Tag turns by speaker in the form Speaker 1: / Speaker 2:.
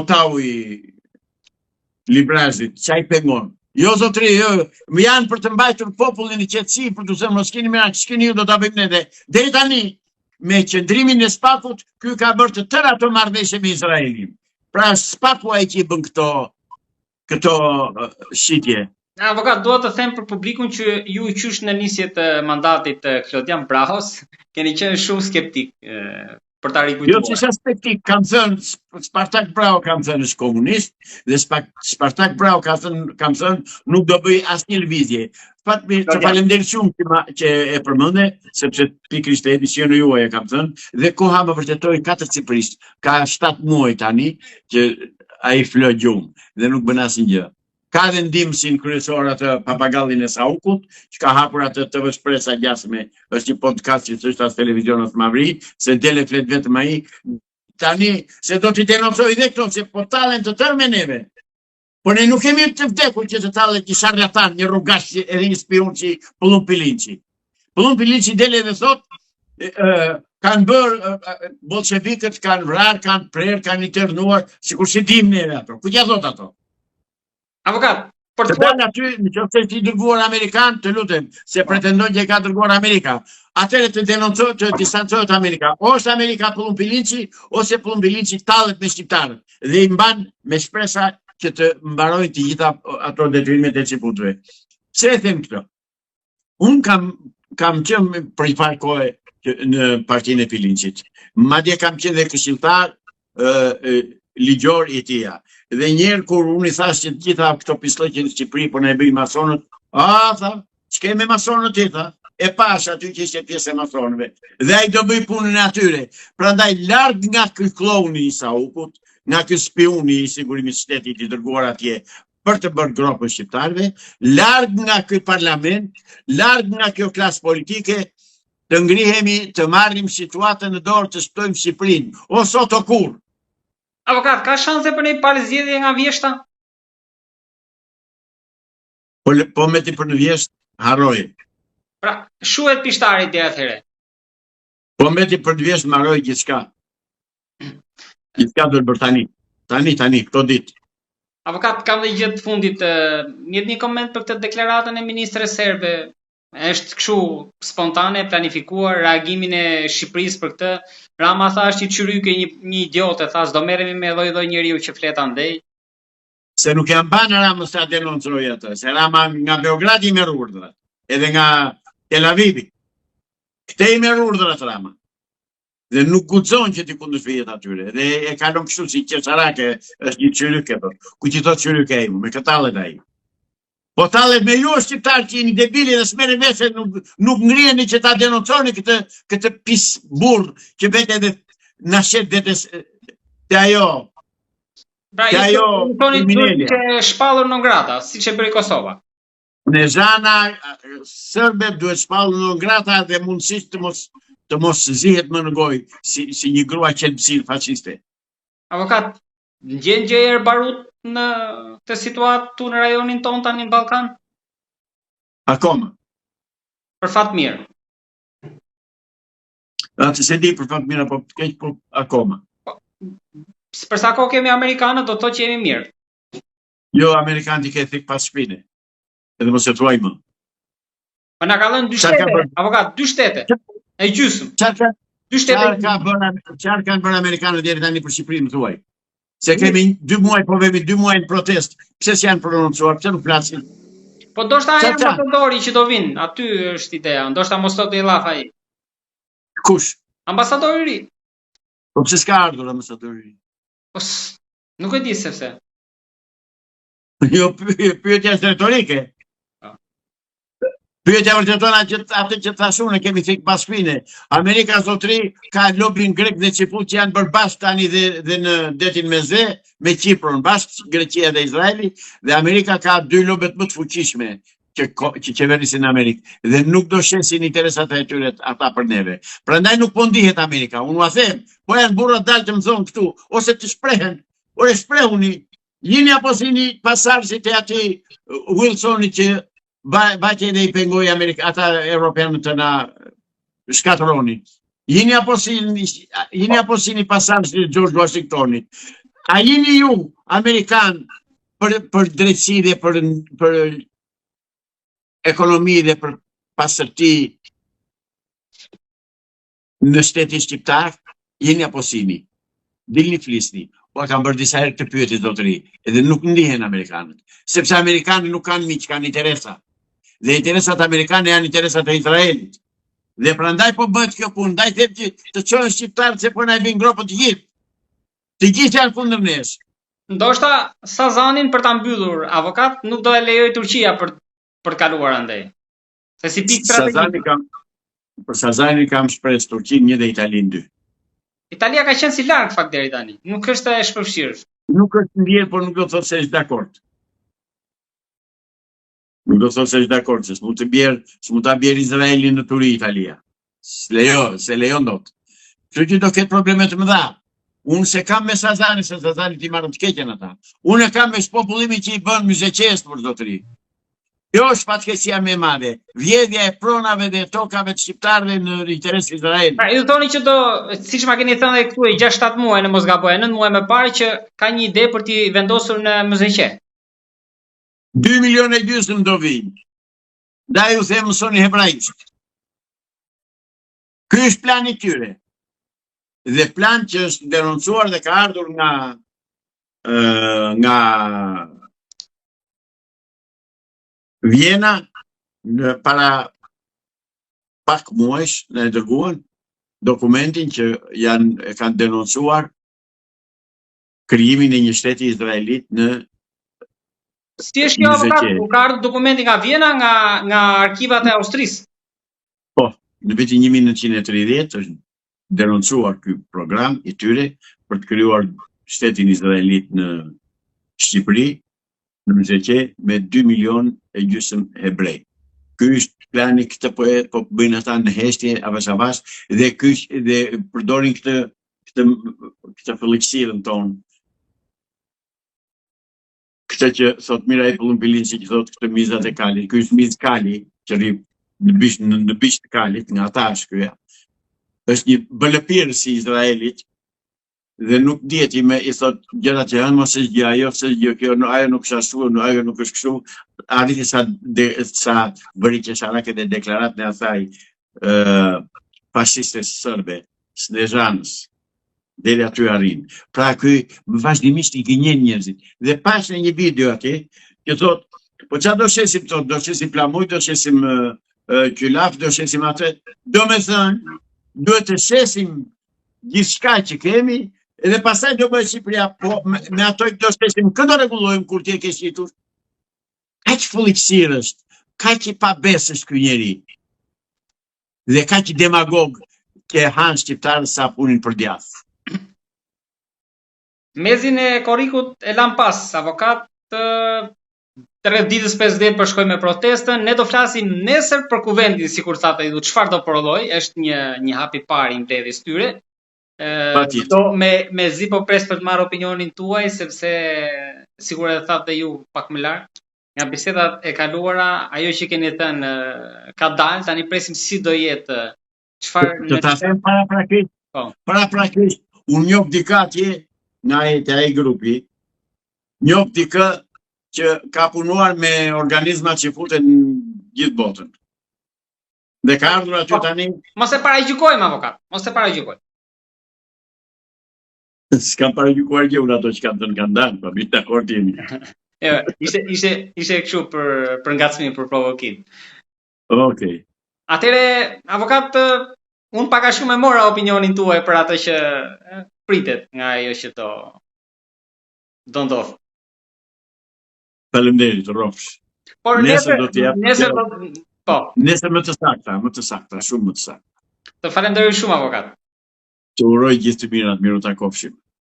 Speaker 1: tau i librazit, çaj pengon. Jo zotri, më janë për të mbajtur popullin i qetësi, për të thënë mos keni merak, ç'keni ju do ta bëjmë ne dhe. Deri tani me qëndrimin e Spakut, ky ka bërë të tëra ato marrëveshje me Izraelin. Pra Spaku ai që i bën këto shitje.
Speaker 2: Avokat, dua të them për publikun që ju qysh në nisje të mandatit të Klodian Brahos, keni qenë shumë skeptik për ta rikujtuar.
Speaker 1: Jo që është skeptik, kam thënë Spartak Braho kam thënë është komunist dhe Spartak Braho kam thënë nuk do bëj asnjë lëvizje. Të falenderoj shumë që e përmende, sepse pikërisht e edicionit juaj e kam thënë dhe koha më vërtetoi 4 cifrisht. Ka 7 muaj tani që ai flë gjumë dhe nuk bën asnjë gjë. Ka dhe ndihmësin kryesor atë papagallin e Saukut, që ka hapur atë TV Shpresa gjasme, është një podcast që është as televizionit Mavri, se dele flet vetëm ai. Tani se do t'i denoncoj dhe këto, se po tallen të tërë me neve. Por ne nuk kemi të vdekur që të tallet një sharlatan, një rrugash edhe një spion që Pullum Pilinçi. Pullum Pilinçi dele dhe thot, kanë bërë bolshevikët, kanë vrarë, kanë prerë, kanë internuar, sikur si dim neve ato. Ku t'ja thot ato?
Speaker 2: Avokat, për
Speaker 1: të dalë aty, nëse ti dërguar Amerikan, të lutem, se pretendon që e ka dërguar Amerika. Atëherë të denoncojë, të distancohet Amerika. Ose Amerika Pullum Pilinçi, ose Pullum Pilinçi tallet me shqiptarët dhe i mban me shpresa që të mbarojnë të gjitha ato detyrimet e çiputëve. Pse e them këto? Unë kam qenë për një farë kohë në partinë e Pilinçit. Madje kam qenë dhe këshilltar ligjor i tija. Dhe njerë kur unë i thash që gjitha këto pislëqe në Shqipëri për ne bëjnë masonët, tha, ç'ke me masonët ti, tha, e pash aty që ishte pjesë e masonëve. Dhe ai do bëj punën e atyre. Prandaj larg nga ky klouni i Saukut, nga ky spiuni i sigurimit shtetit i dërguar atje për të bërë gropën shqiptarëve, larg nga ky parlament, larg nga kjo klasë politike, të ngrihemi, të marrim situatën në dorë, të shtojmë Shqipërinë, o sot o kur.
Speaker 2: Avokat, ka shanse për një palëzjedhje nga vjeshta?
Speaker 1: Po me ti për në vjesht, harroj.
Speaker 2: Pra, shuhet pishtari dhe atëhere?
Speaker 1: Po me ti për në vjesht, marroj gjithçka. Gjithçka do të bërë tani. Tani, këto ditë.
Speaker 2: Avokat, kam dhe gjithë fundit, njët një koment për këtë deklaratën e ministres serbe. Është kështu spontane, planifikuar, reagimin e Shqipërisë për këtë. Rama tha është i qyryke një idiot, e tha s'do merremi me lloj njeriu që flet andej.
Speaker 1: Se nuk janë banë Rama sa denoncoj atë, se Rama nga Beogradi i merr urdhrat, edhe nga Tel Avivi. Këte i merr urdhrat Rama. Dhe nuk guxon që ti kundërshtohet atyre. Dhe e kalon kështu si qesharake, është një qyryke apo. Ku ti thot qyryke ai, me këtë tallet ai. Po tallet me ju shqiptar që jeni debili dhe s'merrni vesh, nuk ngriheni që ta denonconi këtë pis burr që vetë edhe na shet vetes te ajo.
Speaker 2: Pra ju thoni që shpallur non grata, siç e bëri Kosova.
Speaker 1: Në zana sërbet duhet shpallur non grata dhe mundësisht të mos zihet më në gojë si një grua qelbësir fashiste.
Speaker 2: Avokat, ndjen gjë barut në këtë situatë tu në rajonin ton tani në Ballkan?
Speaker 1: Akoma.
Speaker 2: Për fat mirë.
Speaker 1: Atë se di për fat mirë apo keq, por akoma.
Speaker 2: Për sa kohë kemi amerikanët, do të thotë që jemi mirë.
Speaker 1: Jo, amerikanët i ke thik pas shpine. Edhe mos e thuaj më.
Speaker 2: Po na ka dhënë 2 shtete, avokat, 2 shtete. E gjysmë. 2 shtete.
Speaker 1: Çfarë kanë bërë amerikanët deri tani për Shqipërinë, më thuaj? Se kemi 2 muaj, po vemi 2 muaj në protest. Pse s'janë prononcuar, pse nuk flasin?
Speaker 2: Po ndoshta ai ambasadori që do vinë, aty është ideja. Ndoshta mos sot i llaf ai.
Speaker 1: Kush?
Speaker 2: Ambasadori i ri.
Speaker 1: Po pse s'ka ardhur ambasadori i ri?
Speaker 2: Po nuk e di sepse.
Speaker 1: Jo, pyetja është retorike. Pyetja vërtetona atë që thashun e kemi thik pas shpine. Amerika zotri ka lobin grek dhe Çiput që janë bërë bashkë tani dhe në detin Meze me Kiprin, bashkë Greqia dhe Izraeli, dhe Amerika ka 2 lobet më të fuqishme që qeverisin Amerikë dhe nuk do shesin interesat e tyre ata për neve. Prandaj nuk po ndihet Amerika. Unë a them, po janë burrat dalë të më thonë këtu, ose të shprehen, ore shprehuni, jini apo sini pasarësit e ati Wilsoni që baqe dhe i pengoj ata Europianët të na shkatroni. Jini apo sini pasarësit e George Washingtonit. A jeni ju, Amerikan, për drejtësi dhe për ekonomi dhe për pasërti në shtetin shqiptar, jeni apo sini? Dilni flisni. Po kam bërë disa herë të pyetje zotëri, edhe nuk ndihen Amerikanët. Sepse Amerikanët nuk kanë miq, kanë interesa. Dhe interesat amerikane janë interesat e Izraelit. Dhe prandaj po bëhet kjo punë, ndaj them që të çojnë shqiptarët se po na i vin gropët të gjithë. Të gjithë janë kundër nesh.
Speaker 2: Ndoshta Sazanin për ta mbyllur avokat nuk do e lejoj Turqia për kaluar andej. Se si pikë strategjike.
Speaker 1: Për Sazanin kam shpresë Turqinë 1 dhe Italinë 2.
Speaker 2: Italia ka qenë si larg fakt deri tani. Nuk është e shpërfshirë.
Speaker 1: Nuk është ndjerë, por nuk do të thotë se është dakord. Nuk do të thotë se është dakord, se s'mund ta bjerë Izraelin në turi Italia. Se lejon dot. Kështu që do ketë probleme të mëdha. Unë se kam me Sazanin, se Sazani ti marrën të keqen ata. Unë e kam me popullimin që i bën myzeqes për zotëri. Kjo është fatkeqësia më e madhe. Vjedhja e pronave dhe tokave të shqiptarëve në interes të Izraelit.
Speaker 2: Pra, ju thoni që do, siç ma keni thënë edhe këtu 6-7 muaj në mos gaboj, 9 muaj më parë që ka një ide për t'i vendosur në myzeqe.
Speaker 1: 2,5 milionë do vinë. Da ju them mësoni hebraisht. Ky është plani i tyre. Dhe plan që është denoncuar dhe ka ardhur nga Vjena në para pak muajsh në e dërguan dokumentin që e kanë denoncuar krijimin e një shteti izraelit në
Speaker 2: Si është kjo avokat? Ka ardhur dokumenti nga Vjena nga arkivat e Austrisë.
Speaker 1: Po, në vitin 1930 është denoncuar ky program i tyre për të krijuar shtetin izraelit në Shqipëri, në Myzeqe, me 2,5 milionë hebrej. Ky është plani, këtë po bëjnë ata në heshtje avash avash dhe përdorin këtë fëllëqësirën tonë. Këtë që thot Mirai Pullumpillinçi që thot këtë mizat e kalit, ky është mizë kali që rri në bish të kalit, nga ata është kjo. Është një bëlëpirë si Izraelit dhe nuk dihet i thot gjërat që janë mos është gjë ajo, se gjë kjo, ajo nuk është ashtu, ajo nuk është kështu. Arriti sa bëri qesharake dhe deklarat në asaj fashiste sërbe, Snežanës. Deri aty arrin. Pra ky vazhdimisht i gënjen njerëzit. Dhe pash në një video atje, që thot, po çfarë do shesim thot, do shesim plamuj, do shesim qylaf, do shesim atë. Do me thënë, duhet të shesim gjithçka që kemi, edhe pastaj do bëhet Shqipëria, po me ato do shesim, këtë do rregullojmë kur ti e ke shitur. Kaq fullëqësirë është, kaq i pabesë është ky njeri. Dhe kaq demagog që han shqiptarët sa punin për djathtë.
Speaker 2: Mezin e korrikut e lam pas, avokat, 3 ditës 5 ditë për shkoj me protestën. Ne do flasim nesër për kuvendin, sikur thatë ju, çfarë do prodhoj, është një hap i parë i mbledhjes tyre. Me zi po pres për të marrë opinionin tuaj, sepse sikur e thatë ju pak më lart, nga bisedat e kaluara, ajo që keni thënë ka dalë, tani presim si do jetë. Çfarë
Speaker 1: të ta them para prakisht, unë njoh dikë atje nga ai grupi, njoh dikë që ka punuar me organizmat që futen gjithë botën. Dhe ka ardhur aty tani.
Speaker 2: Mos e paragjykojmë avokat, mos e paragjykojmë.
Speaker 1: S'kam paragjykuar gjë unë ato që kanë thënë kanë dalë, po mi dakord jemi.
Speaker 2: Ishte kështu për ngacmim, për provokim.
Speaker 1: Okej.
Speaker 2: Atëre, avokat, unë pak a shumë e mora opinionin tuaj për atë që pritet nga ajo që do ndodh.
Speaker 1: Faleminderit, rrofsh.
Speaker 2: Por nesër do të jap. Nesër
Speaker 1: më të sakta, shumë më të sakta.
Speaker 2: Të falenderoj shumë avokat.
Speaker 1: Të uroj gjithë të mirat, miru ta kofshim.